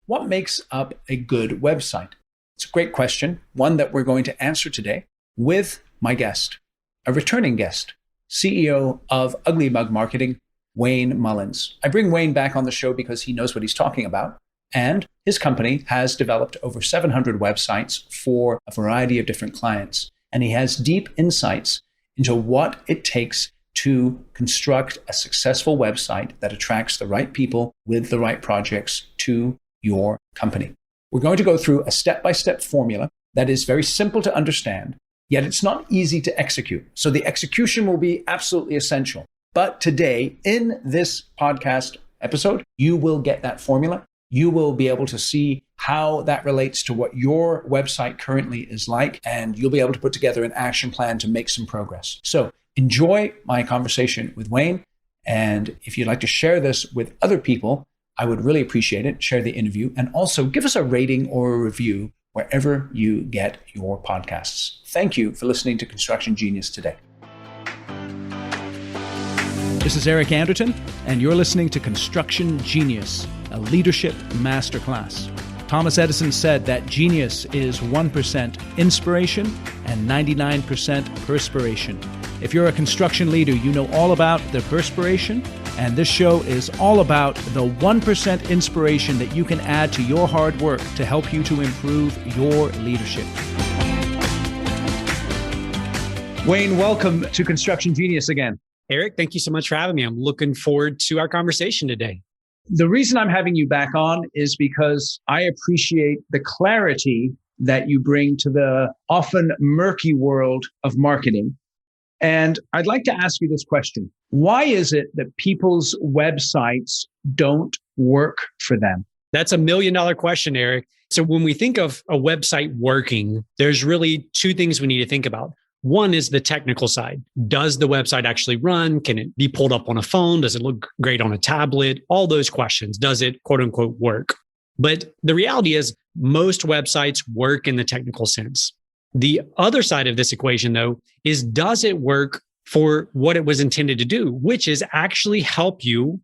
What makes up a good website? It's a great question, one that we're going to answer today with my guest, a returning guest, CEO of Ugly Mug Marketing, Wayne Mullins. I bring Wayne back on the show because he knows what he's talking about, and his company has developed over 700 websites for a variety of different clients, and he has deep insights into what it takes to construct a successful website that attracts the right people with the right projects to your company. We're going to go through a step-by-step formula that is very simple to understand, yet it's not easy to execute. So the execution will be absolutely essential. But today, in this podcast episode, you will get that formula. You will be able to see how that relates to what your website currently is like, and you'll be able to put together an action plan to make some progress. So enjoy my conversation with Wayne. And if you'd like to share this with other people, I would really appreciate it. Share the interview and also give us a rating or a review wherever you get your podcasts. Thank you for listening to Construction Genius today. This is Eric Anderton, and you're listening to Construction Genius, a leadership masterclass. Thomas Edison said that genius is 1% inspiration and 99% perspiration. If you're a construction leader, you know all about the perspiration, and this show is all about the 1% inspiration that you can add to your hard work to help you to improve your leadership. Wayne, welcome to Construction Genius again. Eric, thank you so much for having me. I'm looking forward to our conversation today. The reason I'm having you back on is because I appreciate the clarity that you bring to the often murky world of marketing. And I'd like to ask you this question. Why is it that people's websites don't work for them? That's $1 million question, Eric. So when we think of a website working, there's really two things we need to think about. One is the technical side. Does the website actually run? Can it be pulled up on a phone? Does it look great on a tablet? All those questions. Does it, quote unquote, work? But the reality is most websites work in the technical sense. The other side of this equation, though, is does it work for what it was intended to do, which is actually help you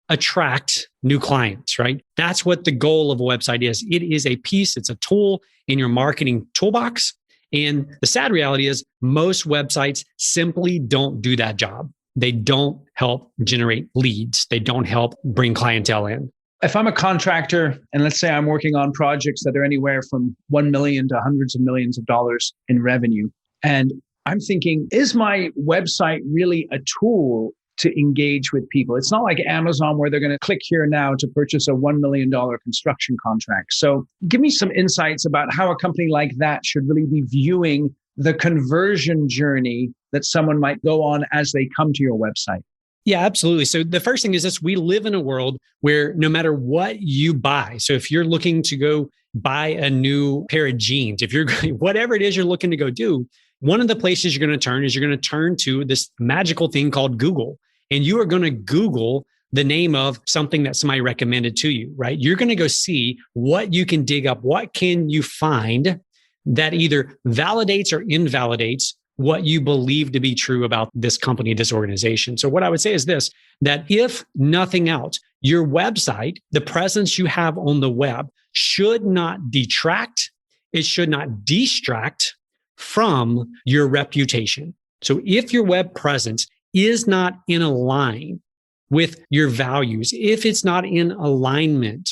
attract new clients, right? That's what the goal of a website is. It is a piece, it's a tool in your marketing toolbox. And the sad reality is most websites simply don't do that job. They don't help generate leads. They don't help bring clientele in. If I'm a contractor and let's say I'm working on projects that are anywhere from 1 million to hundreds of millions of dollars in revenue, and I'm thinking, is my website really a tool to engage with people? It's not like Amazon where they're going to click here now to purchase a $1 million construction contract. So give me some insights about how a company like that should really be viewing the conversion journey that someone might go on as they come to your website. Yeah, absolutely. So the first thing is this, we live in a world where no matter what you buy, so if you're looking to go buy a new pair of jeans, if you're whatever it is you're looking to go do, one of the places you're going to turn to this magical thing called Google. And you are going to Google the name of something that somebody recommended to you, right? You're going to go see what you can dig up. What can you find that either validates or invalidates what you believe to be true about this company, this organization? So what I would say is this, that if nothing else, your website, the presence you have on the web should not detract, it should not distract from your reputation. So if your web presence is not in line with your values, if it's not in alignment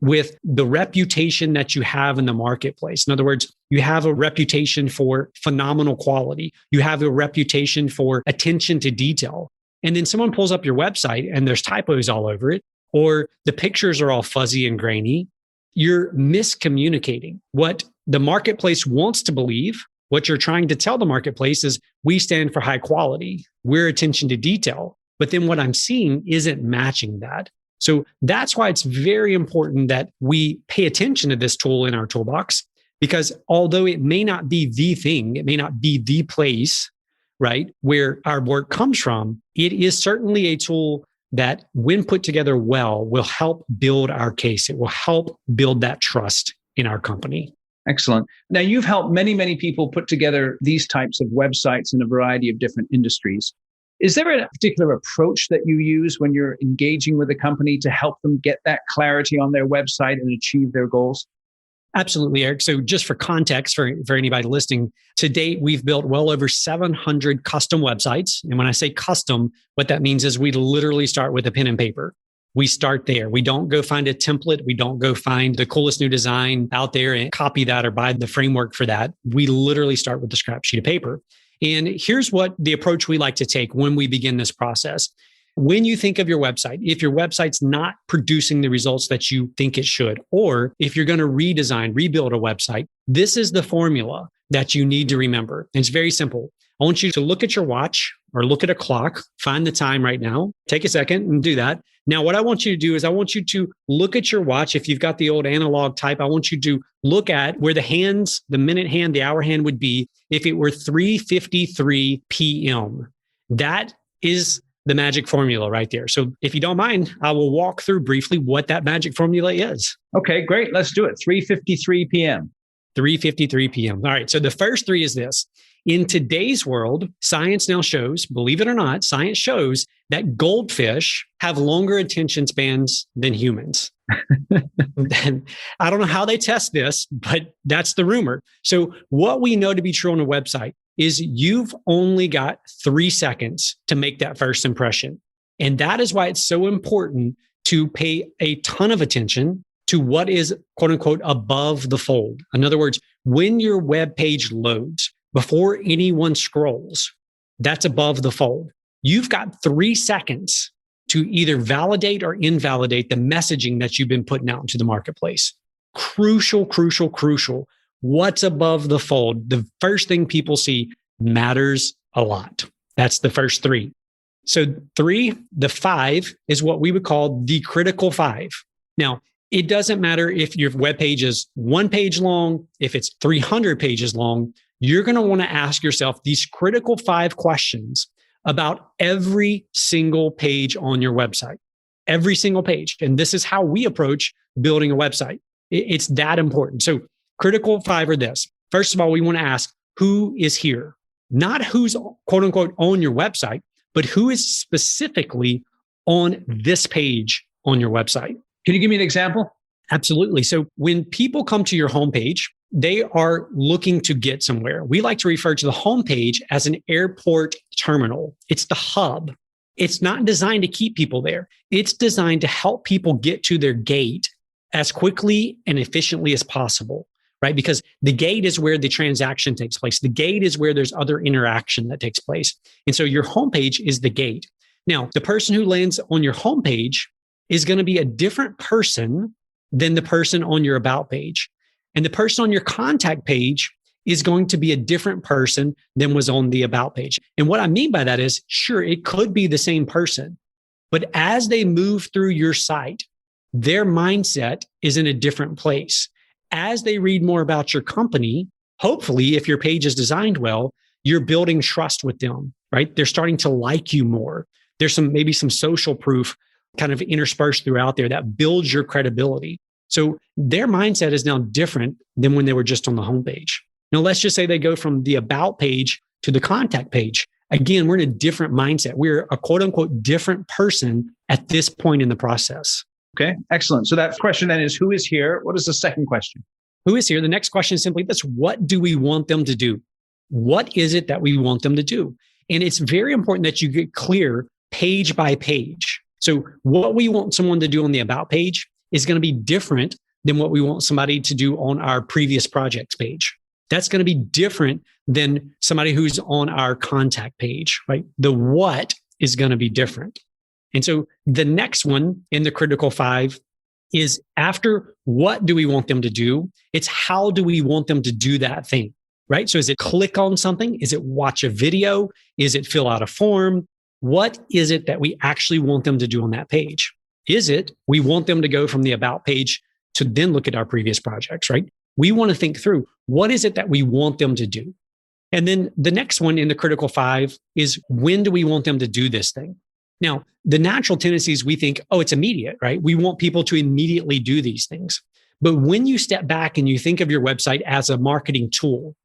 with the reputation that you have in the marketplace. In other words, you have a reputation for phenomenal quality. You have a reputation for attention to detail. And then someone pulls up your website and there's typos all over it, or the pictures are all fuzzy and grainy. You're miscommunicating. What the marketplace wants to believe, what you're trying to tell the marketplace is we stand for high quality. We're attention to detail. But then what I'm seeing isn't matching that. So that's why it's very important that we pay attention to this tool in our toolbox, because although it may not be the thing, it may not be the place, right, where our work comes from, it is certainly a tool that when put together well, will help build our case. It will help build that trust in our company. Excellent. Now, you've helped many, many people put together these types of websites in a variety of different industries. Is there a particular approach that you use when you're engaging with a company to help them get that clarity on their website and achieve their goals? Absolutely, Eric. So just for context, for anybody listening, to date, we've built well over 700 custom websites. And when I say custom, what that means is we literally start with a pen and paper. We start there. We don't go find a template. We don't go find the coolest new design out there and copy that or buy the framework for that. We literally start with the scrap sheet of paper. And here's what the approach we like to take when we begin this process. When you think of your website, if your website's not producing the results that you think it should, or if you're going to rebuild a website, this is the formula that you need to remember. And it's very simple. I want you to look at your watch or look at a clock, find the time right now, take a second and do that. Now, what I want you to do is I want you to look at your watch. If you've got the old analog type, I want you to look at where the minute hand, the hour hand would be if it were 3:53 p.m. That is the magic formula right there. So if you don't mind, I will walk through briefly what that magic formula is. Okay, great. Let's do it. 3:53 p.m. 3:53 p.m. All right. So the first three is this. In today's world, science now shows, believe it or not, science shows that goldfish have longer attention spans than humans. And I don't know how they test this, but that's the rumor. So what we know to be true on a website is you've only got 3 seconds to make that first impression. And that is why it's so important to pay a ton of attention to what is quote unquote above the fold. In other words, when your web page loads, before anyone scrolls, that's above the fold. You've got 3 seconds to either validate or invalidate the messaging that you've been putting out into the marketplace. Crucial, crucial, crucial. What's above the fold? The first thing people see matters a lot. That's the first three. So the 5 is what we would call the critical 5. Now, it doesn't matter if your web page is 1 page long, if it's 300 pages long, you're going to want to ask yourself these critical 5 questions about every single page on your website, every single page. And this is how we approach building a website. It's that important. So critical 5 are this. First of all, we want to ask who is here, not who's quote unquote on your website, but who is specifically on this page on your website. Can you give me an example? Absolutely. So when people come to your homepage, they are looking to get somewhere. We like to refer to the homepage as an airport terminal. It's the hub. It's not designed to keep people there. It's designed to help people get to their gate as quickly and efficiently as possible, right? Because the gate is where the transaction takes place. The gate is where there's other interaction that takes place. And so your homepage is the gate. Now, the person who lands on your homepage is going to be a different person than the person on your about page. And the person on your contact page is going to be a different person than was on the about page. And what I mean by that is, sure, it could be the same person, but as they move through your site, their mindset is in a different place. As they read more about your company, hopefully, if your page is designed well, you're building trust with them, right? They're starting to like you more. There's maybe some social proof kind of interspersed throughout there that builds your credibility. So their mindset is now different than when they were just on the homepage. Now, let's just say they go from the about page to the contact page. Again, we're in a different mindset. We're a quote unquote different person at this point in the process. Okay, excellent. So that question then is who is here? What is the second question? Who is here? The next question is simply this: what do we want them to do? What is it that we want them to do? And it's very important that you get clear page by page. So what we want someone to do on the about page is going to be different than what we want somebody to do on our previous projects page. That's going to be different than somebody who's on our contact page, right? The what is going to be different. And so the next one in the critical 5 is after what do we want them to do? It's how do we want them to do that thing, right? So is it click on something? Is it watch a video? Is it fill out a form? What is it that we actually want them to do on that page? Is it we want them to go from the about page to then look at our previous projects, right? We want to think through what is it that we want them to do? And then the next one in the critical 5 is when do we want them to do this thing? Now, the natural tendencies we think, oh, it's immediate, right? We want people to immediately do these things. But when you step back and you think of your website as a marketing tool,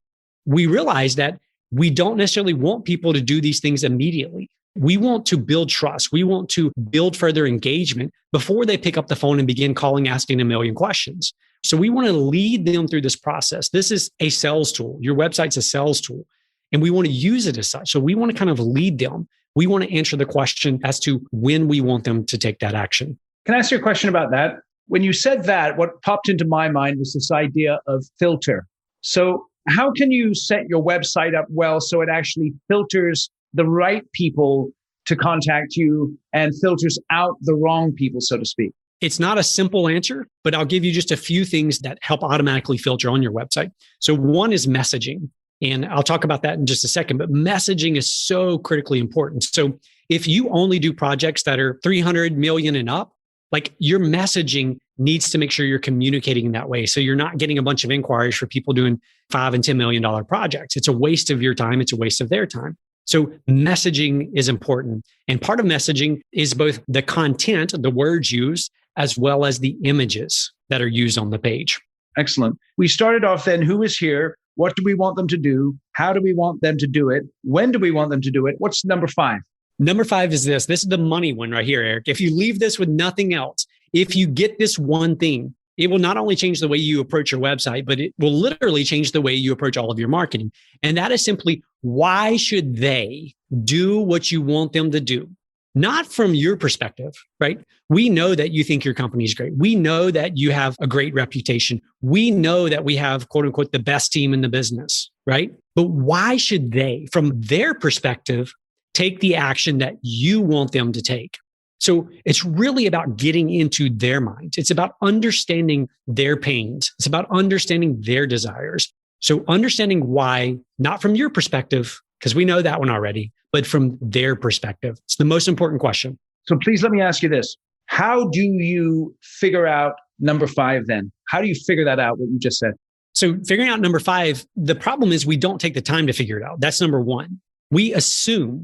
we realize that we don't necessarily want people to do these things immediately. We want to build trust. We want to build further engagement before they pick up the phone and begin calling, asking a million questions. So we want to lead them through this process. This is a sales tool. Your website's a sales tool, and we want to use it as such. So we want to kind of lead them. We want to answer the question as to when we want them to take that action. Can I ask you a question about that? When you said that, what popped into my mind was this idea of filter. So how can you set your website up well so it actually filters the right people to contact you and filters out the wrong people, so to speak? It's not a simple answer, but I'll give you just a few things that help automatically filter on your website. So one is messaging. And I'll talk about that in just a second, but messaging is so critically important. So if you only do projects that are 300 million and up, like your messaging needs to make sure you're communicating in that way. So you're not getting a bunch of inquiries for people doing $5 and $10 million projects. It's a waste of your time. It's a waste of their time. So messaging is important. And part of messaging is both the content, the words used, as well as the images that are used on the page. Excellent. We started off then, who is here? What do we want them to do? How do we want them to do it? When do we want them to do it? What's number 5? Number 5 is this. This is the money one right here, Eric. If you leave this with nothing else, if you get this one thing, it will not only change the way you approach your website, but it will literally change the way you approach all of your marketing. And that is simply, why should they do what you want them to do? Not from your perspective, right? We know that you think your company is great. We know that you have a great reputation. We know that we have, quote unquote, the best team in the business, right? But why should they, from their perspective, take the action that you want them to take? So it's really about getting into their minds. It's about understanding their pains. It's about understanding their desires. So understanding why, not from your perspective, because we know that one already, but from their perspective. It's the most important question. So please let me ask you this. How do you figure out number 5 then? How do you figure that out, what you just said? So figuring out number 5, the problem is we don't take the time to figure it out. That's number 1. We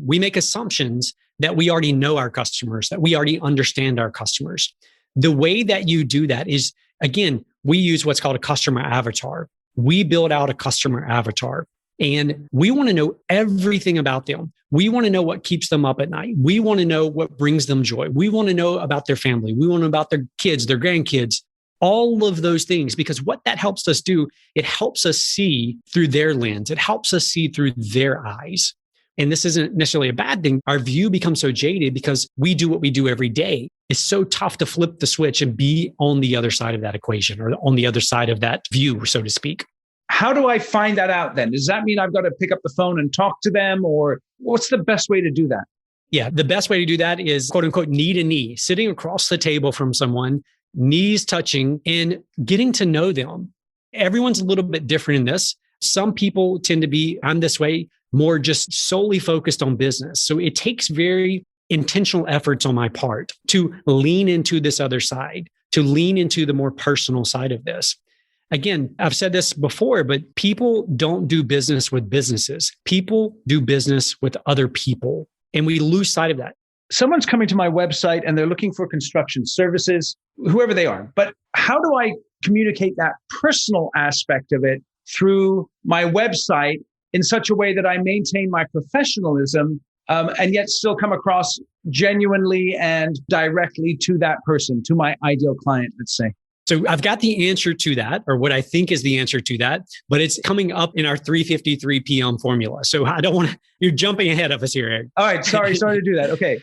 make assumptions that we already know our customers, that we already understand our customers. The way that you do that is, again, we use what's called a customer avatar. We build out a customer avatar. And we want to know everything about them. We want to know what keeps them up at night. We want to know what brings them joy. We want to know about their family. We want to know about their kids, their grandkids, all of those things, because what that helps us do, it helps us see through their lens. It helps us see through their eyes. And this isn't necessarily a bad thing. Our view becomes so jaded because we do what we do every day. It's so tough to flip the switch and be on the other side of that equation or on the other side of that view, so to speak. How do I find that out then? Does that mean I've got to pick up the phone and talk to them, or what's the best way to do that? Yeah, the best way to do that is, quote unquote, knee to knee, sitting across the table from someone, knees touching, and getting to know them. Everyone's a little bit different in this. Some people tend to be, I'm this way, more just solely focused on business. So it takes very intentional efforts on my part to lean into this other side, to lean into the more personal side of this. Again, I've said this before, but people don't do business with businesses. People do business with other people. And we lose sight of that. Someone's coming to my website and they're looking for construction services, whoever they are. But how do I communicate that personal aspect of it through my website in such a way that I maintain my professionalism and yet still come across genuinely and directly to that person, to my ideal client, let's say? So I've got the answer to that, or what I think is the answer to that, but it's coming up in our 3:53 p.m. formula. So I don't want to, you're jumping ahead of us here, Eric. All right. Sorry to do that. Okay.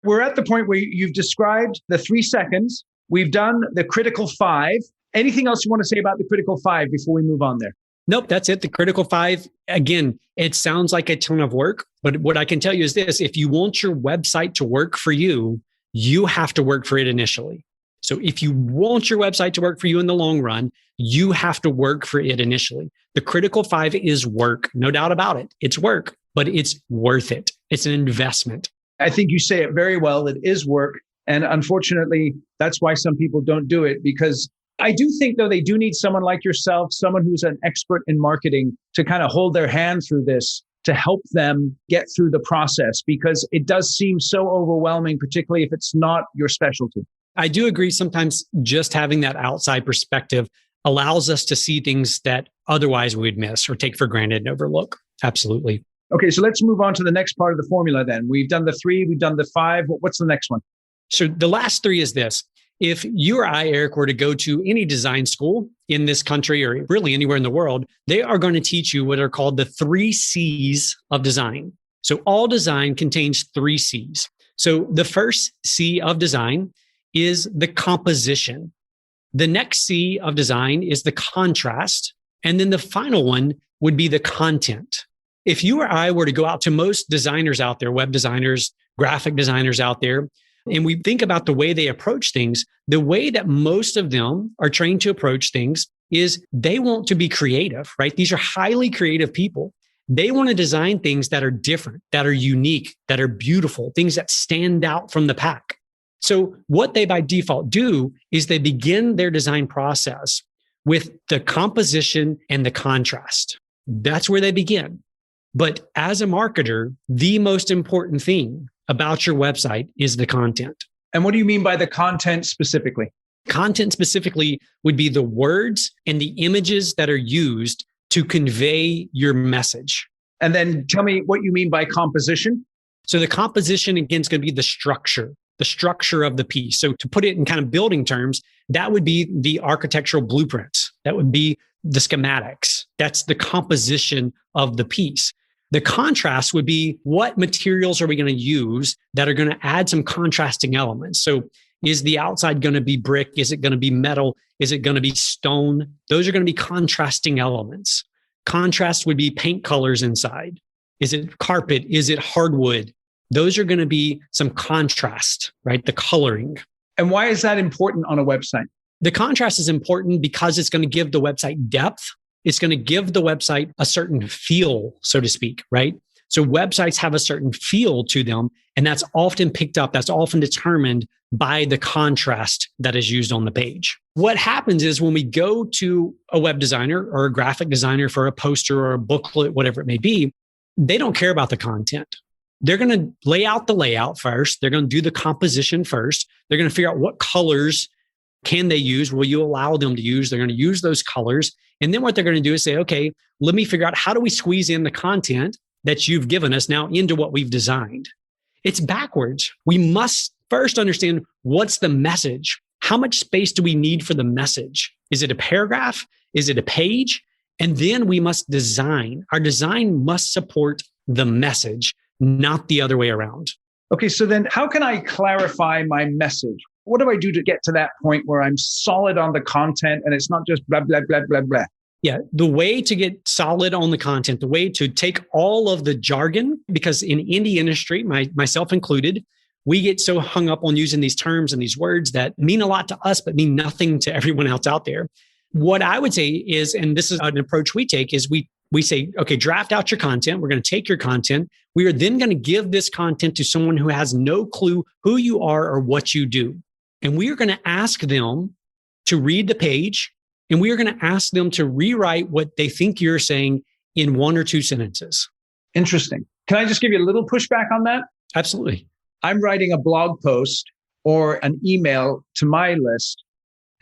We're at the point where you've described the 3 seconds. We've done the critical 5. Anything else you want to say about the critical 5 before we move on there? Nope, that's it. The critical 5, again, it sounds like a ton of work, but what I can tell you is this: if you want your website to work for you, you have to work for it initially. So if you want your website to work for you in the long run, you have to work for it initially. The critical 5 is work, no doubt about it. It's work, but it's worth it. It's an investment. I think you say it very well. It is work. And unfortunately, that's why some people don't do it, because I do think, though, they do need someone like yourself, someone who's an expert in marketing, to kind of hold their hand through this, to help them get through the process, because it does seem so overwhelming, particularly if it's not your specialty. I do agree. Sometimes just having that outside perspective allows us to see things that otherwise we'd miss or take for granted and overlook. Absolutely. Okay, so let's move on to the next part of the formula then. We've done the 3, we've done the 5. What's the next one? So the last 3 is this. If you or I, Eric, were to go to any design school in this country or really anywhere in the world, they are going to teach you what are called the 3 C's of design. So all design contains 3 C's. So the first C of design is the composition. The next C of design is the contrast. And then the final one would be the content. If you or I were to go out to most designers out there, web designers, graphic designers out there, and we think about the way they approach things, the way that most of them are trained to approach things is they want to be creative, right? These are highly creative people. They want to design things that are different, that are unique, that are beautiful, things that stand out from the pack. So what they by default do is they begin their design process with the composition and the contrast. That's where they begin. But as a marketer, the most important thing about your website is the content. And what do you mean by the content specifically? Content specifically would be the words and the images that are used to convey your message. And then tell me what you mean by composition. So the composition, again, is going to be the structure of the piece. So to put it in kind of building terms, that would be the architectural blueprints. That would be the schematics. That's the composition of the piece. The contrast would be what materials are we going to use that are going to add some contrasting elements. So is the outside going to be brick? Is it going to be metal? Is it going to be stone? Those are going to be contrasting elements. Contrast would be paint colors inside. Is it carpet? Is it hardwood? Those are going to be some contrast, right? The coloring. And why is that important on a website? The contrast is important because it's going to give the website depth. It's going to give the website a certain feel, so to speak, right? So websites have a certain feel to them, and that's often picked up, that's often determined by the contrast that is used on the page. What happens is when we go to a web designer or a graphic designer for a poster or a booklet, whatever it may be, they don't care about the content. They're going to lay out the layout first. They're going to do the composition first. They're going to figure out what colors can they use? Will you allow them to use? They're going to use those colors. And then what they're going to do is say, okay, let me figure out how do we squeeze in the content that you've given us now into what we've designed. It's backwards. We must first understand what's the message. How much space do we need for the message? Is it a paragraph? Is it a page? And then we must design. Our design must support the message, not the other way around. Okay, so then how can I clarify my message? What do I do to get to that point where I'm solid on the content and it's not just blah, blah, blah, blah, blah? Yeah, the way to get solid on the content, the way to take all of the jargon, because in indie industry, myself included, we get so hung up on using these terms and these words that mean a lot to us, but mean nothing to everyone else out there. What I would say is, and this is an approach we take, is we say, okay, draft out your content. We're going to take your content. We are then going to give this content to someone who has no clue who you are or what you do. And we are going to ask them to read the page, and we are going to ask them to rewrite what they think you're saying in 1 or 2 sentences. Interesting. Can I just give you a little pushback on that? Absolutely. I'm writing a blog post or an email to my list,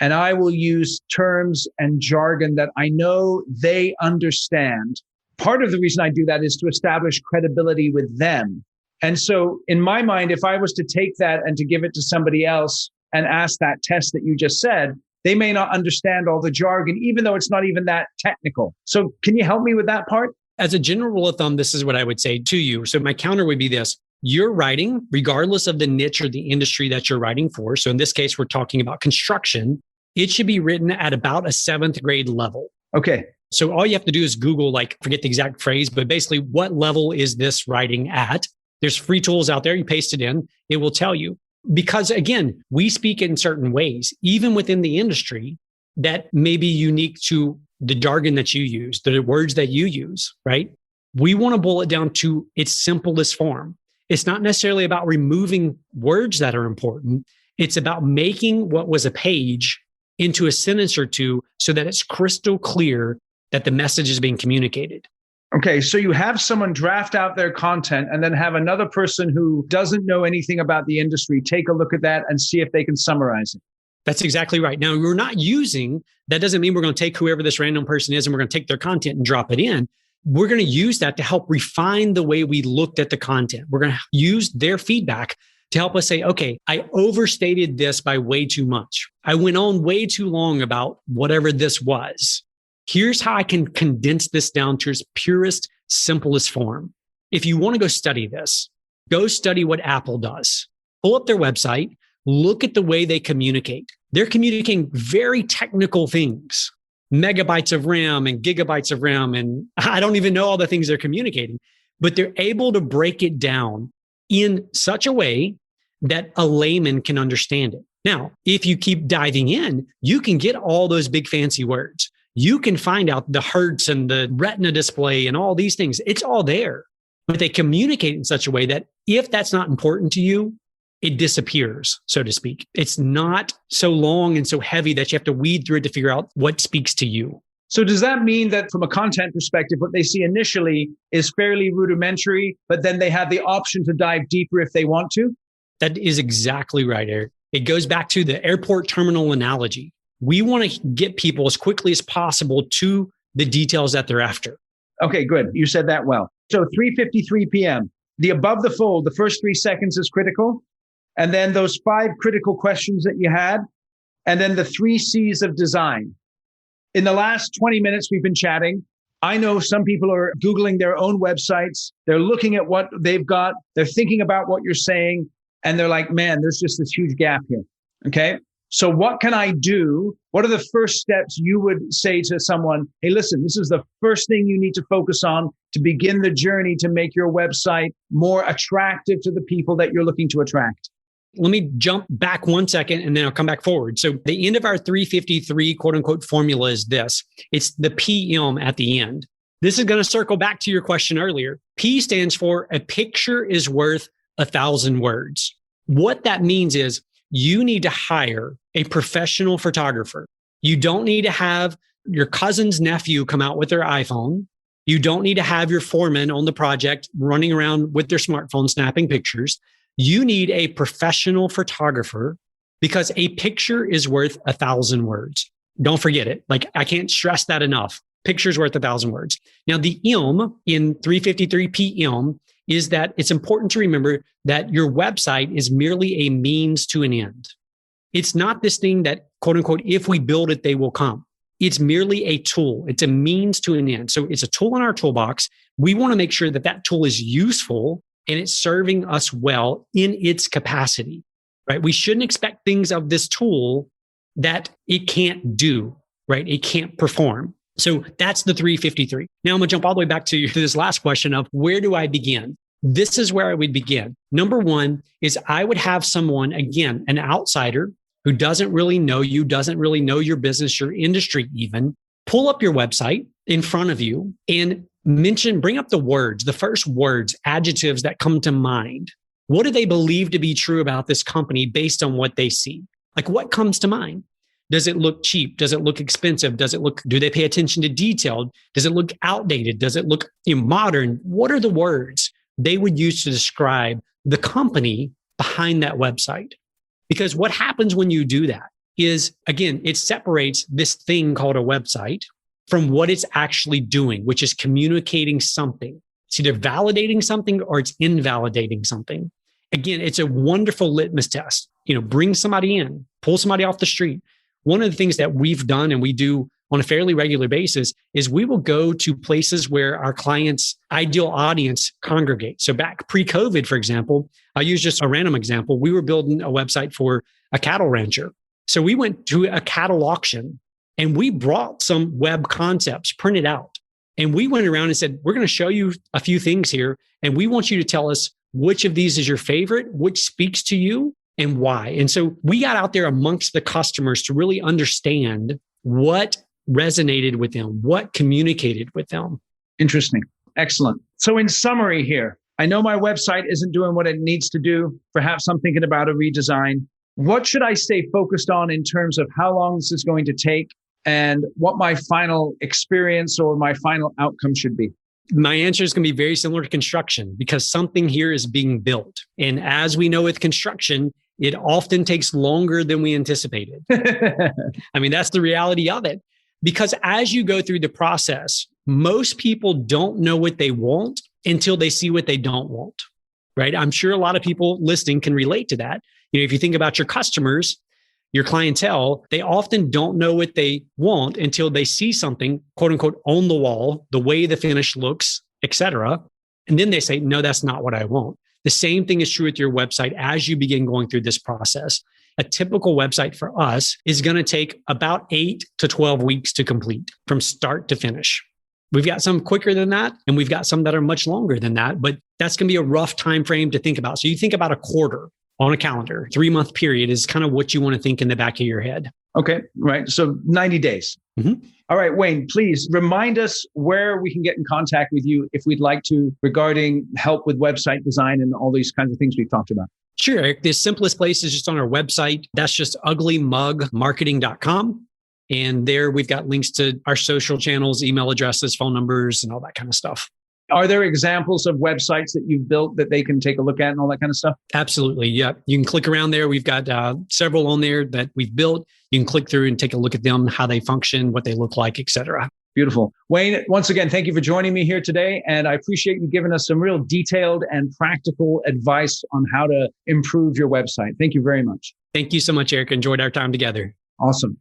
and I will use terms and jargon that I know they understand. Part of the reason I do that is to establish credibility with them. And so in my mind, if I was to take that and to give it to somebody else and ask that test that you just said, they may not understand all the jargon, even though it's not even that technical. So can you help me with that part? As a general rule of thumb, this is what I would say to you. So my counter would be this. You're writing, regardless of the niche or the industry that you're writing for. So in this case, we're talking about construction. It should be written at about a 7th grade level. Okay. So all you have to do is Google, forget the exact phrase, but basically what level is this writing at? There's free tools out there. You paste it in, it will tell you. Because again, we speak in certain ways, even within the industry that may be unique to the jargon that you use, the words that you use, right? We want to boil it down to its simplest form. It's not necessarily about removing words that are important. It's about making what was a page into a sentence or 2 so that it's crystal clear that the message is being communicated. Okay, so you have someone draft out their content and then have another person who doesn't know anything about the industry take a look at that and see if they can summarize it. That's exactly right. Now, that doesn't mean we're going to take whoever this random person is and we're going to take their content and drop it in. we're going to use that to help refine the way we looked at the content. We're going to use their feedback to help us say, okay, I overstated this by way too much. I went on way too long about whatever this was. Here's how I can condense this down to its purest, simplest form. If you want to go study this, go study what Apple does. Pull up their website, look at the way they communicate. They're communicating very technical things, megabytes of RAM and gigabytes of RAM. And I don't even know all the things they're communicating, but they're able to break it down in such a way that a layman can understand it. Now, if you keep diving in, you can get all those big fancy words. You can find out the hertz and the retina display and all these things. It's all there, but they communicate in such a way that if that's not important to you, it disappears, so to speak. It's not so long and so heavy that you have to weed through it to figure out what speaks to you. So does that mean that from a content perspective, what they see initially is fairly rudimentary, but then they have the option to dive deeper if they want to? That is exactly right, Eric. It goes back to the airport terminal analogy. We want to get people as quickly as possible to the details that they're after. Okay, good. You said that well. So 3:53 p.m., the above the fold, the first 3 seconds is critical. And then those 5 critical questions that you had, and then the 3 C's of design. In the last 20 minutes we've been chatting, I know some people are Googling their own websites. They're looking at what they've got. They're thinking about what you're saying. And they're like, man, there's just this huge gap here. Okay. So what can I do? What are the first steps you would say to someone? Hey, listen, this is the first thing you need to focus on to begin the journey to make your website more attractive to the people that you're looking to attract. Let me jump back 1 second and then I'll come back forward. So the end of our 353 quote unquote formula is this. It's the PM at the end. This is going to circle back to your question earlier. P stands for a picture is worth 1,000 words. What that means is you need to hire a professional photographer. You don't need to have your cousin's nephew come out with their iPhone. You don't need to have your foreman on the project running around with their smartphone snapping pictures. You need a professional photographer because a picture is worth 1,000 words. Don't forget it. Like, I can't stress that enough. Picture's worth 1,000 words. Now, the M in 353 PM is that it's important to remember that your website is merely a means to an end. It's not this thing that, quote unquote, if we build it, they will come. It's merely a tool. It's a means to an end. So it's a tool in our toolbox. We want to make sure that that tool is useful and it's serving us well in its capacity, right? We shouldn't expect things of this tool that it can't do, right? It can't perform. So that's the 353. Now I'm going to jump all the way back to this last question of where do I begin? This is where I would begin. Number one is I would have someone, again, an outsider who doesn't really know you, doesn't really know your business, your industry even, pull up your website in front of you and bring up the words, the first words, adjectives that come to mind. What do they believe to be true about this company based on what they see? Like, what comes to mind? Does it look cheap? Does it look expensive? Do they pay attention to detail? Does it look outdated? Does it look modern? What are the words they would use to describe the company behind that website? Because what happens when you do that is, again, it separates this thing called a website from what it's actually doing, which is communicating something. It's either validating something or it's invalidating something. Again, it's a wonderful litmus test. Bring somebody in, pull somebody off the street. One of the things that we've done and we do on a fairly regular basis is we will go to places where our clients' ideal audience congregate. So back pre-COVID, for example, I'll use just a random example. We were building a website for a cattle rancher. So we went to a cattle auction and we brought some web concepts printed out. And we went around and said, we're going to show you a few things here. And we want you to tell us which of these is your favorite, which speaks to you, and why. And so we got out there amongst the customers to really understand what resonated with them, what communicated with them. Interesting. Excellent. So in summary here, I know my website isn't doing what it needs to do. Perhaps I'm thinking about a redesign. What should I stay focused on in terms of how long this is going to take and what my final experience or my final outcome should be? My answer is going to be very similar to construction because something here is being built. And as we know with construction, it often takes longer than we anticipated. I mean, that's the reality of it. Because as you go through the process most people don't know what they want until they see what they don't want, right? I'm sure a lot of people listening can relate to that. If you think about your customers, your clientele, they often don't know what they want until they see something, quote unquote, on the wall, the way the finish looks, et cetera. And then they say, no, that's not what I want. The same thing is true with your website as you begin going through this process. A typical website for us is going to take about 8 to 12 weeks to complete from start to finish. We've got some quicker than that, and we've got some that are much longer than that, but that's going to be a rough time frame to think about. So you think about a quarter on a calendar, 3-month period is kind of what you want to think in the back of your head. Okay, right. So 90 days. Mm-hmm. All right, Wayne, please remind us where we can get in contact with you if we'd like to regarding help with website design and all these kinds of things we've talked about. Sure, Eric. The simplest place is just on our website. That's just uglymugmarketing.com. And there we've got links to our social channels, email addresses, phone numbers, and all that kind of stuff. Are there examples of websites that you've built that they can take a look at and all that kind of stuff? Absolutely. Yeah. You can click around there. We've got several on there that we've built. You can click through and take a look at them, how they function, what they look like, et cetera. Beautiful. Wayne, once again, thank you for joining me here today. And I appreciate you giving us some real detailed and practical advice on how to improve your website. Thank you very much. Thank you so much, Eric. Enjoyed our time together. Awesome.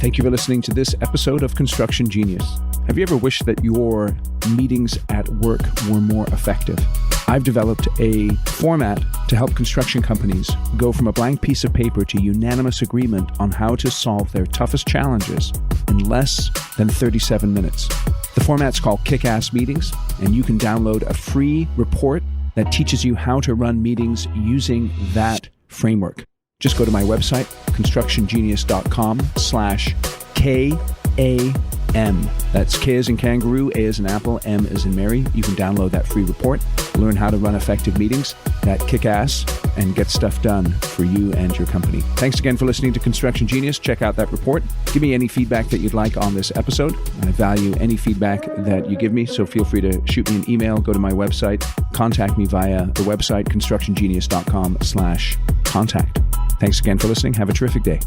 Thank you for listening to this episode of Construction Genius. Have you ever wished that your meetings at work were more effective? I've developed a format to help construction companies go from a blank piece of paper to unanimous agreement on how to solve their toughest challenges in less than 37 minutes. The format's called Kick-Ass Meetings, and you can download a free report that teaches you how to run meetings using that framework. Just go to my website, constructiongenius.com/KAM. That's K as in kangaroo, A as in apple, M as in Mary. You can download that free report, learn how to run effective meetings that kick ass and get stuff done for you and your company. Thanks again for listening to Construction Genius. Check out that report. Give me any feedback that you'd like on this episode. I value any feedback that you give me, so feel free to shoot me an email, go to my website, contact me via the website, constructiongenius.com/contact. Thanks again for listening. Have a terrific day.